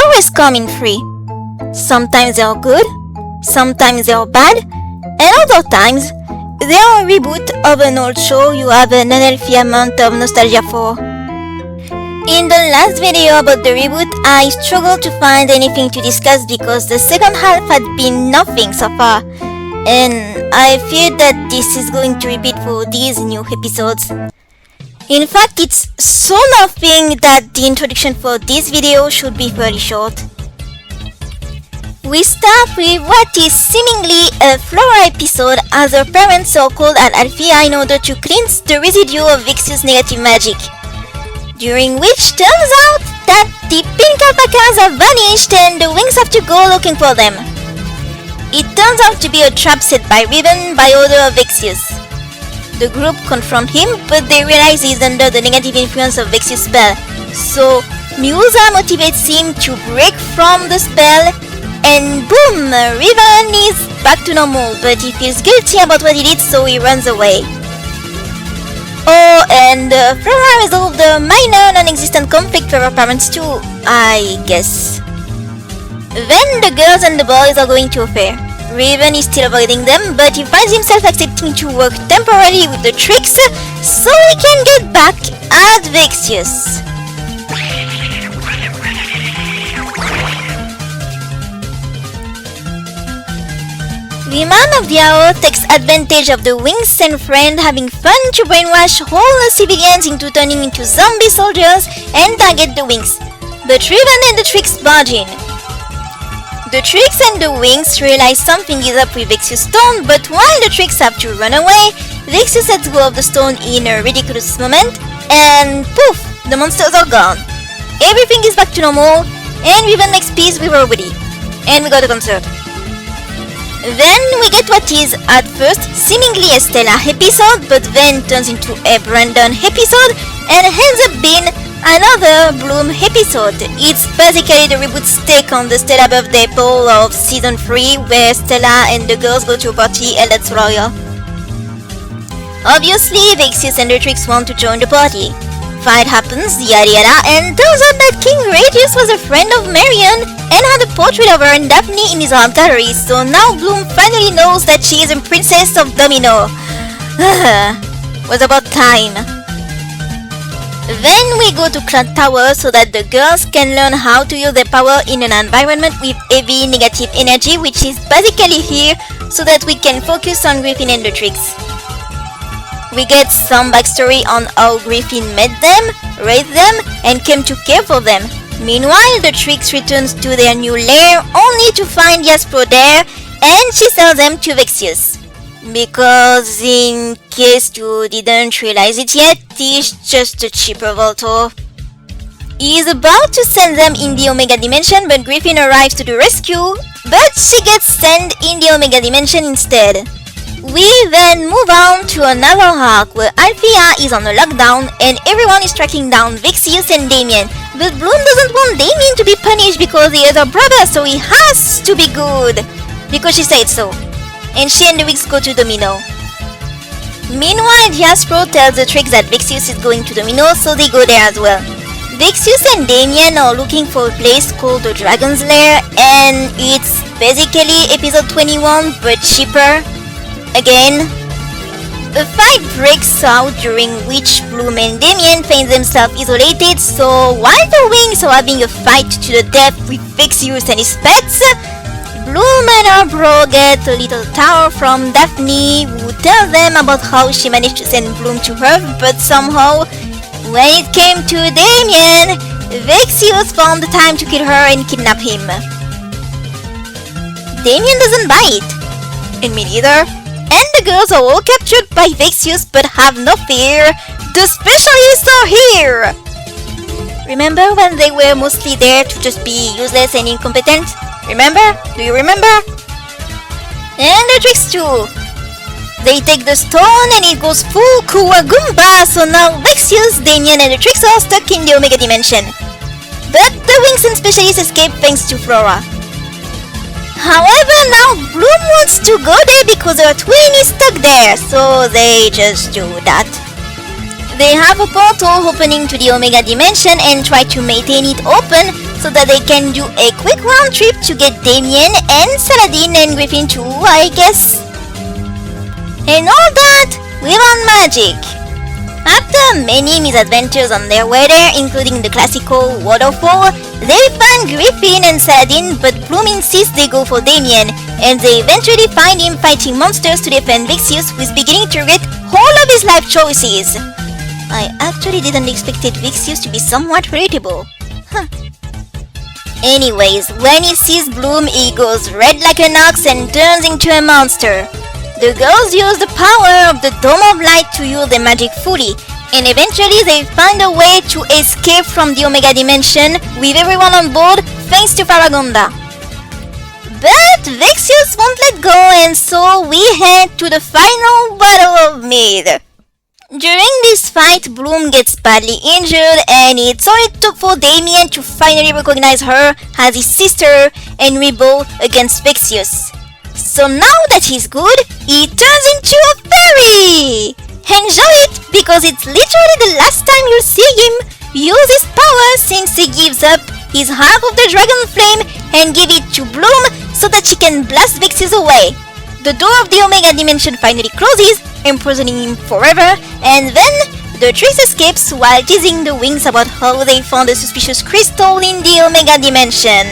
always come in three. Sometimes they are good, sometimes they are bad, and other times they are a reboot of an old show you have an unhealthy amount of nostalgia for. In the last video about the reboot, I struggled to find anything to discuss because the second half had been nothing so far, and I feared that this is going to repeat for these new episodes. In fact, it's so nothing that the introduction for this video should be fairly short. We start with what is seemingly a Flora episode as her parents are called at Althea in order to cleanse the residue of Vix's negative magic. During which turns out that the pink alpacas have vanished and the Winx have to go looking for them. It turns out to be a trap set by Ribbon by order of Vexius. The group confront him, but they realize he's under the negative influence of Vexius' spell. So Musa motivates him to break from the spell, and boom! Ribbon is back to normal, but he feels guilty about what he did, so he runs away. Oh, and Flora resolved a minor non-existent conflict for her parents too, I guess. Then the girls and the boys are going to a fair. Raven is still avoiding them, but he finds himself accepting to work temporarily with the tricks so he can get back at Vexius. The man of the hour takes advantage of the Winx and friend having fun to brainwash all the civilians into turning into zombie soldiers and target the Winx. But Raven and the Tricks barge in. The Tricks and the Winx realize something is up with Vexius' stone, but while the Tricks have to run away, Vexius lets go of the stone in a ridiculous moment, and poof, the monsters are gone. Everything is back to normal, and Raven makes peace with everybody. And we got a concert. Then we get what is, at first, seemingly a Stella episode, but then turns into a Brandon episode, and ends up being another Bloom episode. It's basically the reboot's take on the Stella birthday ball of season 3, where Stella and the girls go to a party held at Solaria. Obviously, Vexius and the Tricks want to join the party. Fight happens, yada yada, and turns out that King Radius was a friend of Marion and had a portrait of her and Daphne in his art gallery, so now Bloom finally knows that she is a princess of Domino. Was about time. Then we go to Cloud Tower so that the girls can learn how to use their power in an environment with heavy negative energy, which is basically here so that we can focus on Griffin and the Tricks. We get some backstory on how Griffin met them, raised them, and came to care for them. Meanwhile, the Tricks returns to their new lair only to find Jaspro there, and she sells them to Vexius. Because, in case you didn't realize it yet, he's just a cheaper Voltor. He's about to send them in the Omega Dimension, but Griffin arrives to the rescue, but she gets sent in the Omega Dimension instead. We then move on to another arc where Althea is on a lockdown and everyone is tracking down Vexius and Damien, but Bloom doesn't want Damien to be punished because he is her brother, so he has to be good, because she said so. And she and the Winx go to Domino. Meanwhile, Jaspro tells the Tricks that Vexius is going to Domino, so they go there as well. Vexius and Damien are looking for a place called the Dragon's Lair, and it's basically episode 21 but cheaper. Again, a fight breaks out during which Bloom and Damien find themselves isolated, so while the Winx are having a fight to the death with Vexius and his pets, Bloom and her bro get a little tower from Daphne, who tells them about how she managed to send Bloom to Earth, but somehow, when it came to Damien, Vexius found the time to kill her and kidnap him. Damien doesn't buy it, and me neither. And the girls are all captured by Vexius, but have no fear, the specialists are here! Remember when they were mostly there to just be useless and incompetent? Remember? Do you remember? And the Tricks too! They take the stone and it goes full Kuwagumba, so now Vexius, Damien and the Tricks are stuck in the Omega Dimension. But the Winx and specialists escape thanks to Flora. However, now Bloom wants to go there because her twin is stuck there, so they just do that. They have a portal opening to the Omega Dimension and try to maintain it open so that they can do a quick round trip to get Damien and Saladin and Griffin too, I guess. And all that without magic. After many misadventures on their way there, including the classical waterfall, they find Griffin and Saladin, but Bloom insists they go for Damien, and they eventually find him fighting monsters to defend Vixius, who is beginning to regret all of his life choices. I actually didn't expect Vixius to be somewhat relatable. Huh. Anyways, when he sees Bloom, he goes red like an ox and turns into a monster. The girls use the power of the Dome of Light to use their magic fully, and eventually they find a way to escape from the Omega Dimension with everyone on board thanks to Faragonda. But Vixius won't let go, and so we head to the final battle of Mid. During this fight, Bloom gets badly injured, and it's all it took for Damien to finally recognize her as his sister and rebel against Vixius. So now that he's good, he turns into a fairy! Enjoy it, because it's literally the last time you see him use his power since he gives up his half of the dragon flame and give it to Bloom so that she can blast Vixius away. The door of the Omega Dimension finally closes, imprisoning him forever, and then the Trix escapes while teasing the Winx about how they found a suspicious crystal in the Omega Dimension.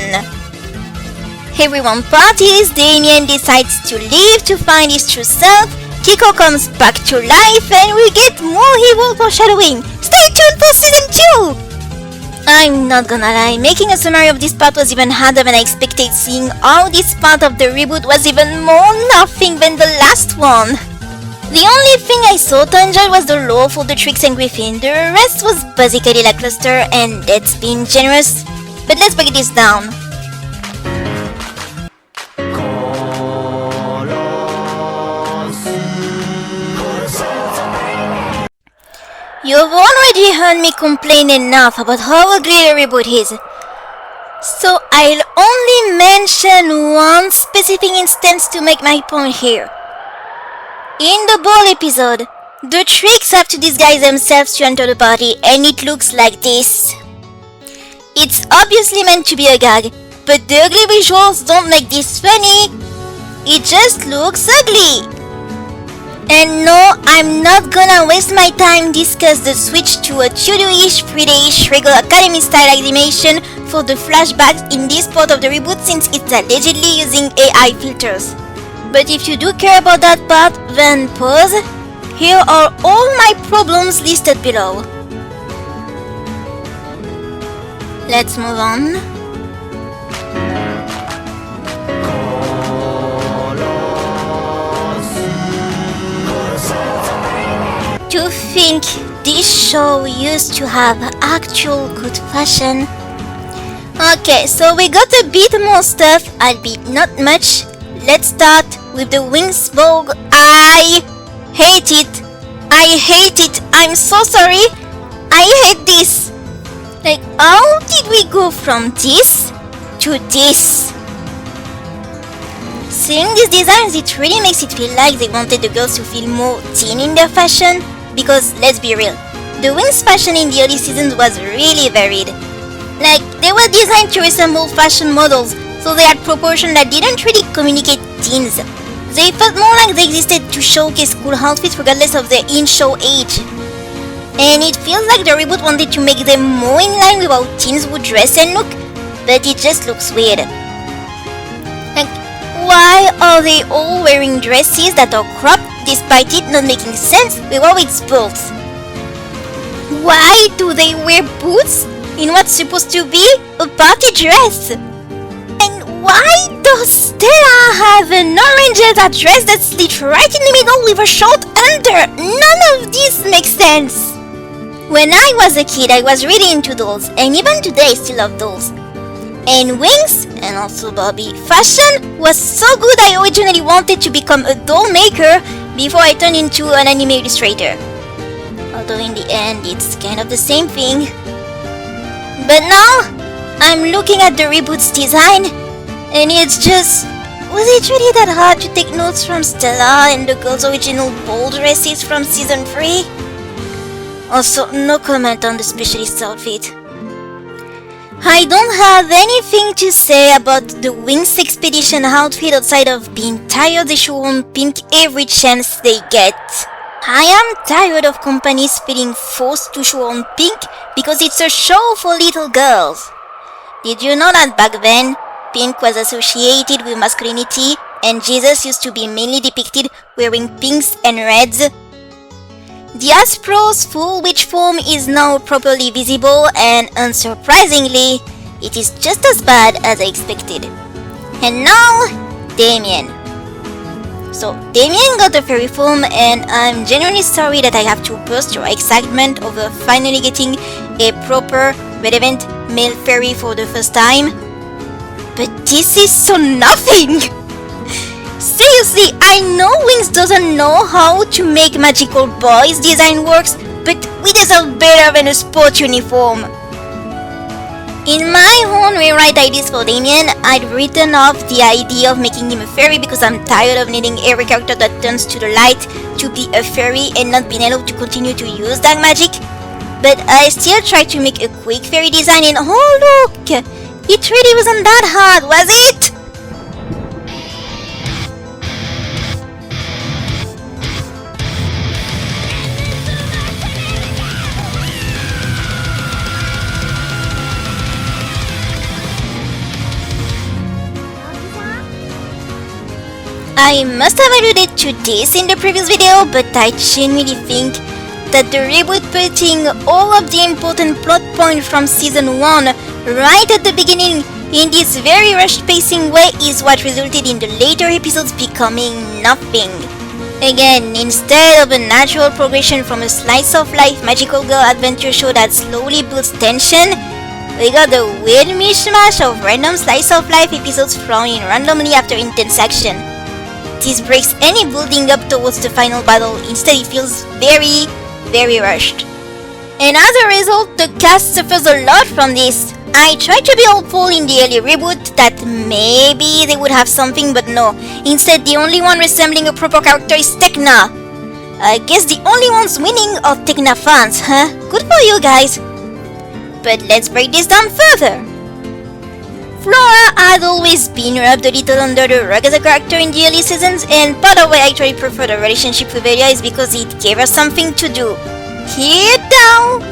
Everyone parties, Damien decides to leave to find his true self, Kiko comes back to life, and we get more evil foreshadowing. Stay tuned for season 2! I'm not gonna lie, making a summary of this part was even harder than I expected, seeing how this part of the reboot was even more nothing than the last one. The only thing I sort of enjoyed was the lore for the Trix and Griffin. The rest was basically lackluster, and that's being generous. But let's break this down. You've already heard me complain enough about how ugly the reboot is, so I'll only mention one specific instance to make my point here. In the ball episode, the Trix have to disguise themselves to enter the party, and it looks like this. It's obviously meant to be a gag, but the ugly visuals don't make this funny, it just looks ugly. And no, I'm not gonna waste my time discuss the switch to a 2D-ish, 3D-ish regular Academy style animation for the flashbacks in this part of the reboot since it's allegedly using AI filters. But if you do care about that part, then pause. Here are all my problems listed below. Let's move on. To think this show used to have actual good fashion. Okay, so we got a bit more stuff, albeit not much. Let's start with the Winx Vogue. I hate it. I hate it. I'm so sorry. I hate this. Like, how did we go from this to this? Seeing these designs, it really makes it feel like they wanted the girls to feel more teen in their fashion. Because, let's be real, the Winx fashion in the early seasons was really varied. Like, they were designed to resemble fashion models, so they had proportions that didn't really communicate teens. They felt more like they existed to showcase cool outfits regardless of their in-show age. And it feels like the reboot wanted to make them more in line with how teens would dress and look, but it just looks weird. Like, why are they all wearing dresses that are cropped despite it not making sense with how it's built? Why do they wear boots in what's supposed to be a party dress? And why does Stella have an orange dress that's lit right in the middle with a short under? None of this makes sense. When I was a kid, I was really into dolls, and even today I still love dolls. And Winx, and also Barbie, fashion was so good I originally wanted to become a doll maker before I turned into an anime illustrator. Although in the end, it's kind of the same thing. But now, I'm looking at the reboot's design, and it's just... was it really that hard to take notes from Stella and the girls' original ball dresses from season 3? Also, no comment on the specialist outfit. I don't have anything to say about the Winx expedition outfit outside of being tired they show on pink every chance they get. I am tired of companies feeling forced to show on pink because it's a show for little girls. Did you know that back then, pink was associated with masculinity and Jesus used to be mainly depicted wearing pinks and reds? The Aspro's full witch form is now properly visible and unsurprisingly, it is just as bad as I expected. And now, Damien. So, Damien got a fairy form and I'm genuinely sorry that I have to burst your excitement over finally getting a proper, relevant male fairy for the first time. But this is so nothing! Seriously, I know Winx doesn't know how to make magical boys design works, but we deserve better than a sport uniform. In my own rewrite ideas for Damien, I'd written off the idea of making him a fairy because I'm tired of needing every character that turns to the light to be a fairy and not being able to continue to use dark magic. But I still tried to make a quick fairy design and oh look! It really wasn't that hard, was it? I must have alluded to this in the previous video, but I genuinely think that the reboot putting all of the important plot points from season 1 right at the beginning in this very rushed pacing way is what resulted in the later episodes becoming nothing. Again, instead of a natural progression from a slice of life magical girl adventure show that slowly builds tension, we got a weird mishmash of random slice of life episodes thrown in randomly after intense action. This breaks any building up towards the final battle, instead it feels very rushed. And as a result, the cast suffers a lot from this. I tried to be hopeful in the early reboot that maybe they would have something, but no. Instead, the only one resembling a proper character is Tekna. I guess the only ones winning are Tekna fans, huh? Good for you guys. But let's break this down further. Flora had always been rubbed a little under the rug as a character in the early seasons, and part of why I actually prefer the relationship with Elia is because it gave her something to do. Here now!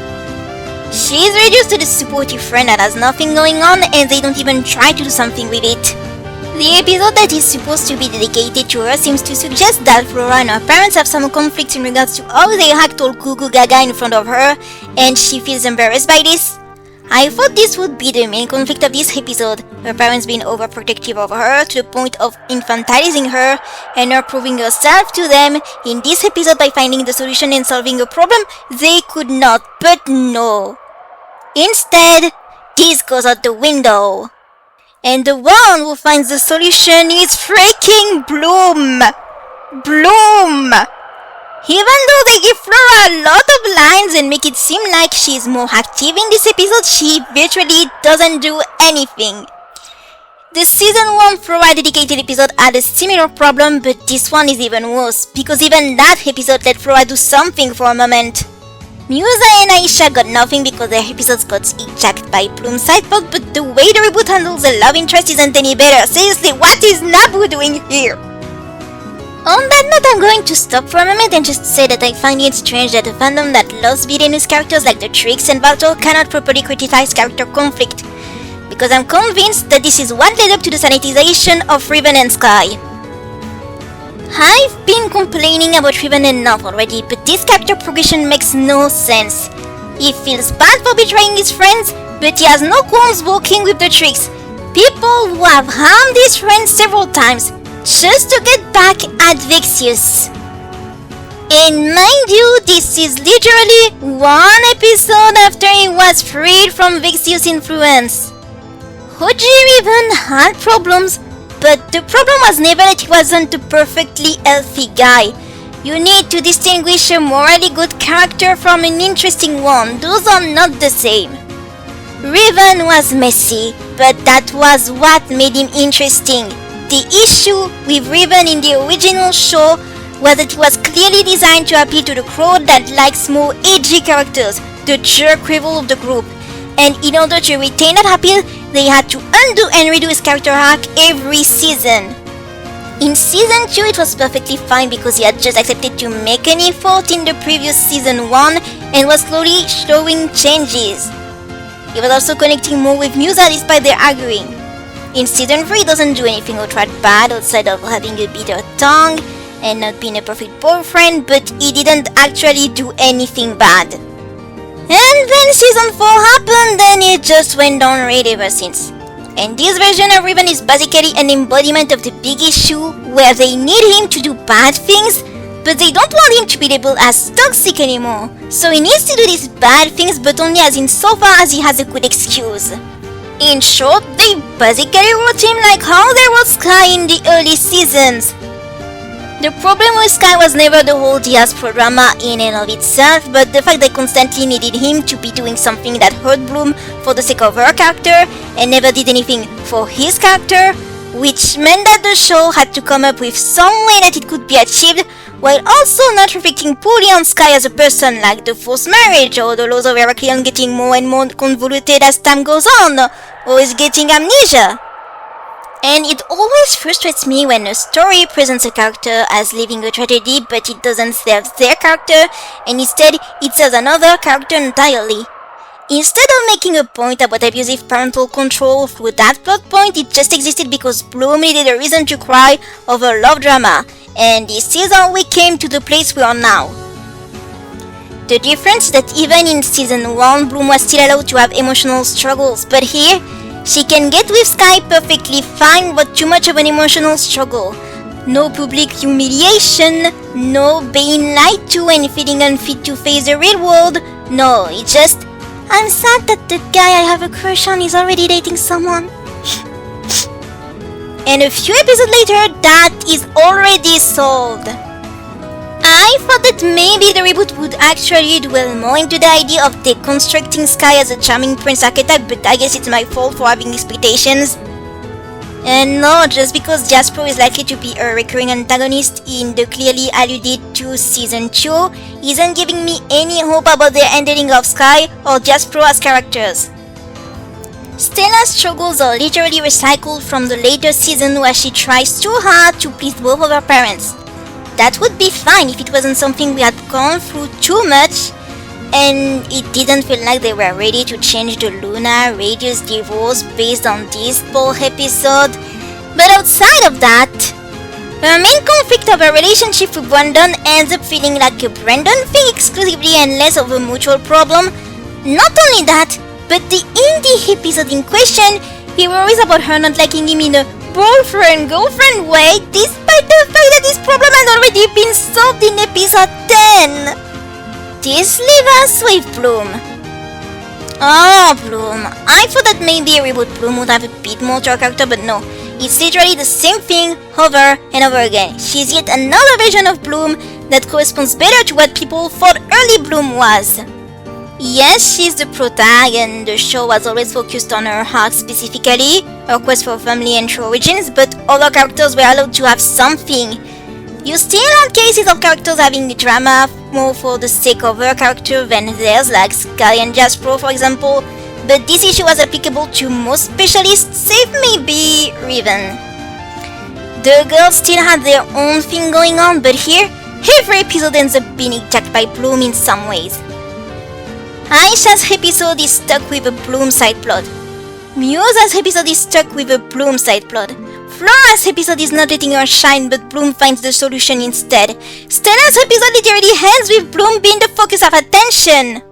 She's reduced to the supportive friend that has nothing going on and they don't even try to do something with it. The episode that is supposed to be dedicated to her seems to suggest that Flora and her parents have some conflict in regards to how they act all cuckoo gaga in front of her, and she feels embarrassed by this. I thought this would be the main conflict of this episode, her parents being overprotective of her to the point of infantilizing her, and her proving herself to them in this episode by finding the solution and solving a problem they could not, but no. Instead, this goes out the window. And the one who finds the solution is freaking Bloom! Bloom! Even though they give Flora a lot of lines and make it seem like she's more active in this episode, she virtually doesn't do anything. The season 1 Flora dedicated episode had a similar problem, but this one is even worse, because even that episode let Flora do something for a moment. Musa and Aisha got nothing because their episodes got hijacked by Bloom's side plot, but the way the reboot handles the love interest isn't any better. Seriously, what is Nabu doing here? On that note, I'm going to stop for a moment and just say that I find it strange that a fandom that loves villainous characters like the Trix and Balto cannot properly criticize character conflict, because I'm convinced that this is what led up to the sanitization of Riven and Sky. I've been complaining about Riven enough already, but this character progression makes no sense. He feels bad for betraying his friends, but he has no qualms working with the Trix, people who have harmed his friends several times, just to get back at Vexius. And mind you, this is literally one episode after he was freed from Vexius' influence. Hoji Riven had problems, but the problem was never that he wasn't a perfectly healthy guy. You need to distinguish a morally good character from an interesting one. Those are not the same. Riven was messy, but that was what made him interesting. The issue with Riven in the original show was that it was clearly designed to appeal to the crowd that likes more edgy characters, the jerk rival of the group. And in order to retain that appeal, they had to undo and redo his character arc every season. In season 2 it was perfectly fine because he had just accepted to make an effort in the previous season 1 and was slowly showing changes. He was also connecting more with Musa despite their arguing. In season 3 he doesn't do anything outright bad outside of having a bitter tongue and not being a perfect boyfriend, but he didn't actually do anything bad. And then season 4 happened and it just went downright ever since. And this version of Ribbon is basically an embodiment of the big issue where they need him to do bad things, but they don't want him to be labeled as toxic anymore. So he needs to do these bad things, but only as in so far as he has a good excuse. In short, they basically wrote him like how they wrote Sky in the early seasons. The problem with Sky was never the whole diaspora drama in and of itself, but the fact they constantly needed him to be doing something that hurt Bloom for the sake of her character and never did anything for his character, which meant that the show had to come up with some way that it could be achieved while also not reflecting poorly on Sky as a person, like the forced marriage or the laws of Heraklion getting more and more convoluted as time goes on, or is getting amnesia. And it always frustrates me when a story presents a character as living a tragedy but it doesn't serve their character and instead it serves another character entirely. Instead of making a point about abusive parental control through that plot point, it just existed because Bloom needed a reason to cry over love drama, and this is how we came to the place we are now. The difference is that even in season 1 Bloom was still allowed to have emotional struggles, but here she can get with Sky perfectly fine, but too much of an emotional struggle. No public humiliation, no being lied to and feeling unfit to face the real world. No, it's just, I'm sad that the guy I have a crush on is already dating someone. And a few episodes later, that is already solved. I thought that maybe the reboot would actually dwell more into the idea of deconstructing Sky as a charming prince archetype, but I guess it's my fault for having expectations. And no, just because Jasper is likely to be a recurring antagonist in the clearly alluded to season 2 isn't giving me any hope about the ending of Sky or Jasper as characters. Stella's struggles are literally recycled from the later season where she tries too hard to please both of her parents. That would be fine if it wasn't something we had gone through too much and it didn't feel like they were ready to change the Luna Radius divorce based on this poor episode. But outside of that, her main conflict of her relationship with Brandon ends up feeling like a Brandon thing exclusively and less of a mutual problem. Not only that, but the indie episode in question, he worries about her not liking him in a boyfriend-girlfriend way, despite the fact that this problem had already been solved in episode 10. This leaves us with Bloom. Oh, Bloom. I thought that maybe a reboot Bloom would have a bit more to her character, but no. It's literally the same thing over and over again. She's yet another version of Bloom that corresponds better to what people thought early Bloom was. Yes, she's the protag and the show was always focused on her arc specifically, her quest for family and true origins, but other characters were allowed to have something. You still had cases of characters having drama more for the sake of her character than theirs, like Sky and Jasper for example, but this issue was applicable to most specialists, save maybe Riven. The girls still had their own thing going on, but here, every episode ends up being attacked by Bloom in some ways. Aisha's episode is stuck with a Bloom side plot. Musa's episode is stuck with a Bloom side plot. Flora's episode is not letting her shine, but Bloom finds the solution instead. Stella's episode literally ends with Bloom being the focus of attention.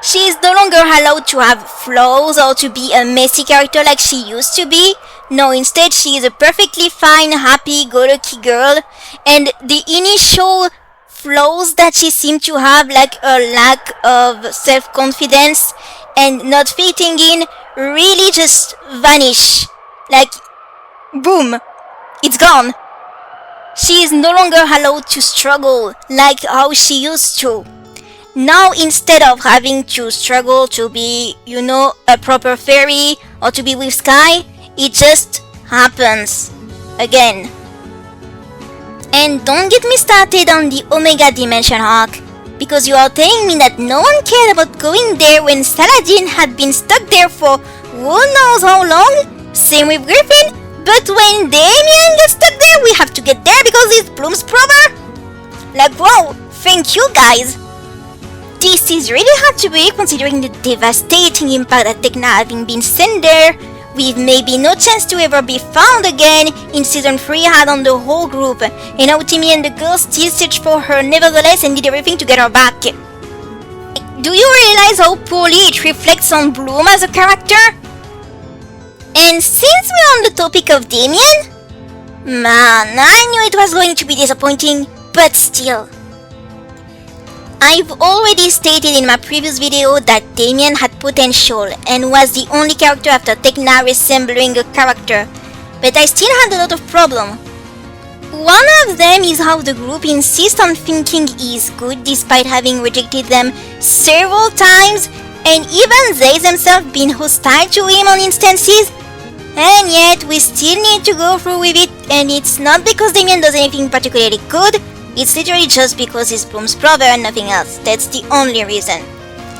She is no longer allowed to have flaws or to be a messy character like she used to be. No, instead she is a perfectly fine, happy-go-lucky girl, and the initial flaws that she seemed to have, like a lack of self-confidence and not fitting in, really just vanish. Like, boom, it's gone. She is no longer allowed to struggle like how she used to. Now, instead of having to struggle to be, a proper fairy or to be with Sky, it just happens again. And don't get me started on the Omega Dimension arc, because you are telling me that no one cared about going there when Saladin had been stuck there for who knows how long? Same with Griffin, but when Damien gets stuck there, we have to get there because it's Bloom's brother? Like, wow, thank you guys! This is really hard to believe considering the devastating impact that Tekna having been sent there, with maybe no chance to ever be found again in Season 3 had on the whole group, and how Timmy and the girls still searched for her nevertheless and did everything to get her back. Do you realize how poorly it reflects on Bloom as a character? And since we're on the topic of Damien, man, I knew it was going to be disappointing, but still. I've already stated in my previous video that Damien had potential and was the only character after Tekna resembling a character, but I still had a lot of problems. One of them is how the group insists on thinking he's good despite having rejected them several times, and even they themselves been hostile to him on instances, and yet we still need to go through with it, and it's not because Damien does anything particularly good. It's literally just because he's Bloom's brother and nothing else. That's the only reason.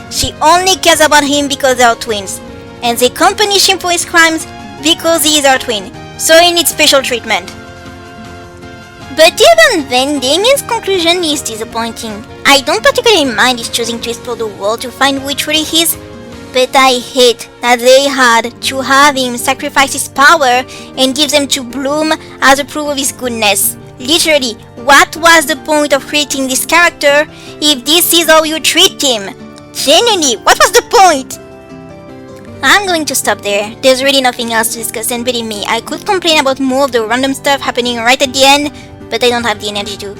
She only cares about him because they are twins, and they can't punish him for his crimes because he is her twin, so he needs special treatment. But even then, Damien's conclusion is disappointing. I don't particularly mind his choosing to explore the world to find who he truly is, but I hate that they had to have him sacrifice his power and give them to Bloom as a proof of his goodness. Literally, what was the point of creating this character if this is how you treat him? Genuinely, what was the point? I'm going to stop there. There's really nothing else to discuss, and believe me, I could complain about more of the random stuff happening right at the end, but I don't have the energy to.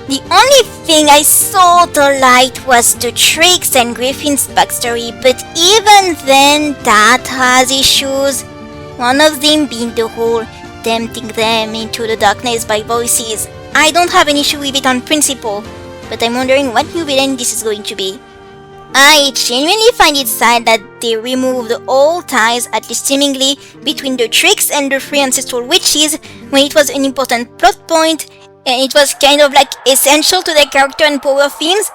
The only thing I sort of liked was the Trix and Griffin's backstory, but even then that has issues. One of them being the whole tempting them into the darkness by voices. I don't have an issue with it on principle, but I'm wondering what new villain this is going to be. I genuinely find it sad that they removed all ties, at least seemingly, between the Trix and the three ancestral witches when it was an important plot point, and it was kind of like essential to their character and power themes.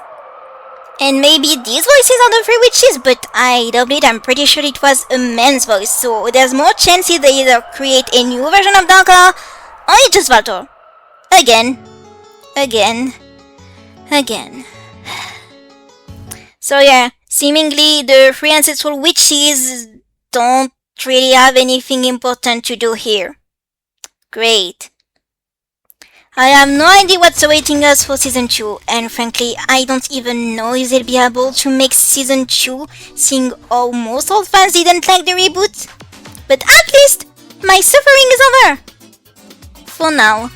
And maybe these voices are the three witches, but I doubt it. I'm pretty sure it was a man's voice, so there's more chances they either create a new version of Darka, or it's just Valtor. Again. So yeah, seemingly the three ancestral witches don't really have anything important to do here. Great. I have no idea what's awaiting us for Season 2, and frankly, I don't even know if they'll be able to make Season 2, seeing how most old fans didn't like the reboot. But at least, my suffering is over! For now.